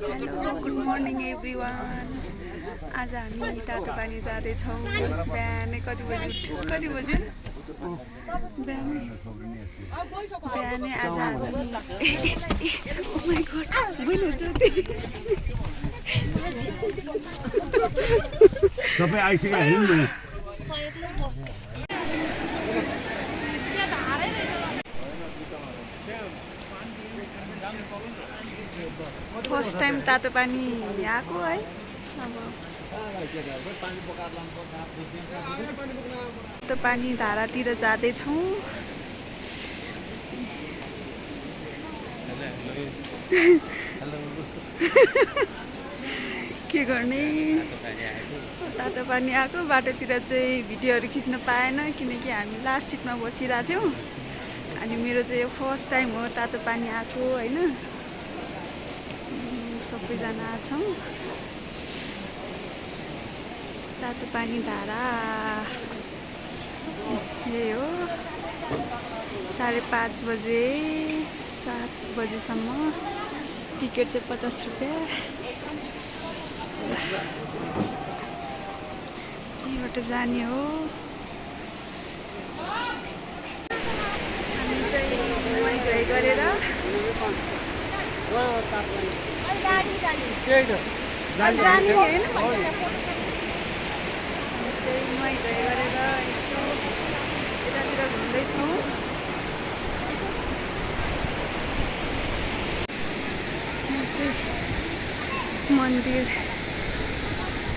Hello good morning everyone. आज हामी तातोपानी जाँदैछौँ। बिहानै कति बज्यो बिहानै आज हामी oh my god सबै आइसक्यो हैन नि फर्स्ट टाइम तातो पानी आएको है। अब तातो पानी धारातिर जाँदैछौँ। के गर्ने, तातो पानी आएको बाटोतिर चाहिँ भिडियोहरू खिच्न पाएन किनकि हामी लास्ट सिटमा बसिरहेको थियौँ। अनि मेरो चाहिँ यो फर्स्ट टाइम हो तातो पानी आएको होइन। सबैजना छौँ तातो पानी धारा। यही हो 5:30 बजे 7 बजीसम्म। टिकट चाहिँ 50 रुपियाँ। यहीँबाट जाने हो। हामी चाहिँ नुहाइ गरेर जाने होइन। चाहिँ नुहाइ गरेर यसो यतातिर घुम्दैछौँ। यहाँ चाहिँ मन्दिर छ।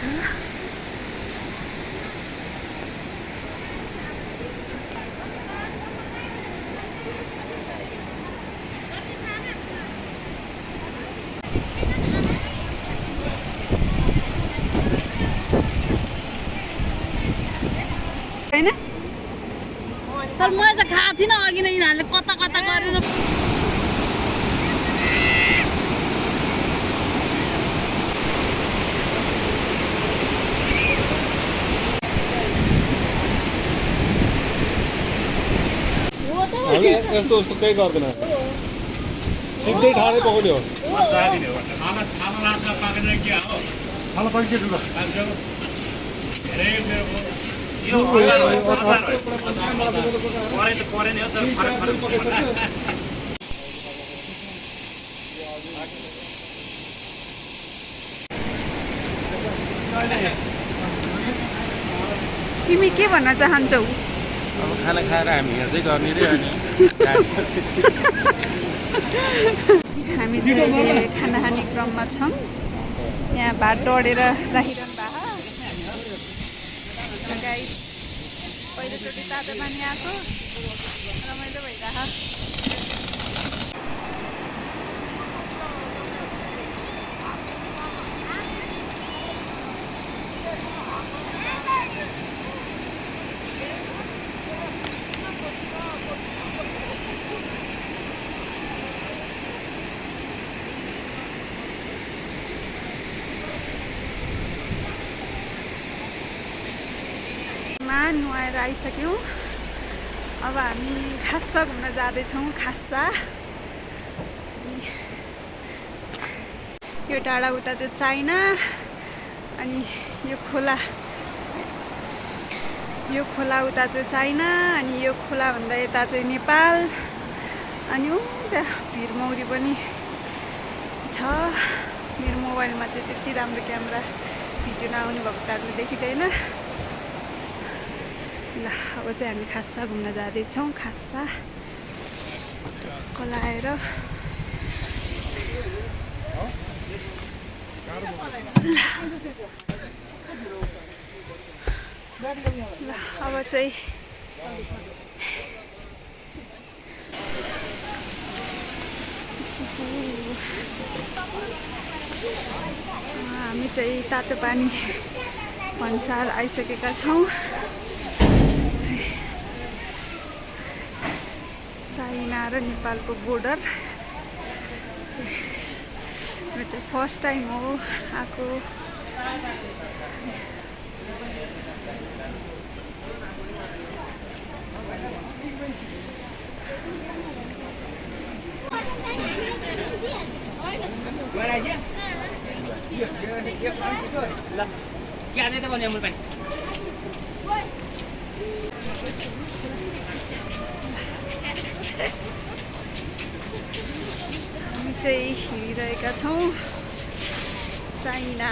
हैन तर मैले त खाएको थिइनँ अघि नै यिनीहरूले कता कता गरेर। यस्तो उस्तो केही गर्दैन सिधै ठाडै पकाउने हो। खाना पाकिसक्यो तिमी के भन्न चाहन्छौ? अब खाना खाएर हामी हेर्दै गर्ने रे। अनि हामी चाहिँ अहिले खाना खाने क्रममा छौँ। यहाँ भात डढेर राखिरहनु भएको। गाइस पहिलोचोटि तातो पानी आएको रमाइलो भइरहेको। नुहाएर आइसक्यौँ। अब हामी खास्सा घुम्न जाँदैछौँ। खास्सा यो टाढा उता चाहिँ चाइना अनि यो खोला उता चाहिँ चाइना अनि यो खोलाभन्दा यता चाहिँ नेपाल। अनि त्यहाँ भिरमौरी पनि छ। मेरो मोबाइलमा चाहिँ त्यति राम्रो क्यामेरा भिडियो नआउनु भएको कारणले देखिँदैन। ल अब चाहिँ हामी खास्सा घुम्न जाँदैछौँ। खास्सा कलाएर ल अब चाहिँ हामी चाहिँ तातो पानी भन्सार आइसकेका छौँ। चाइना र नेपालको बोर्डर। यो चाहिँ फर्स्ट टाइम हो आएको। हामी चाहिँ हिँडिरहेका छौँ चाइना।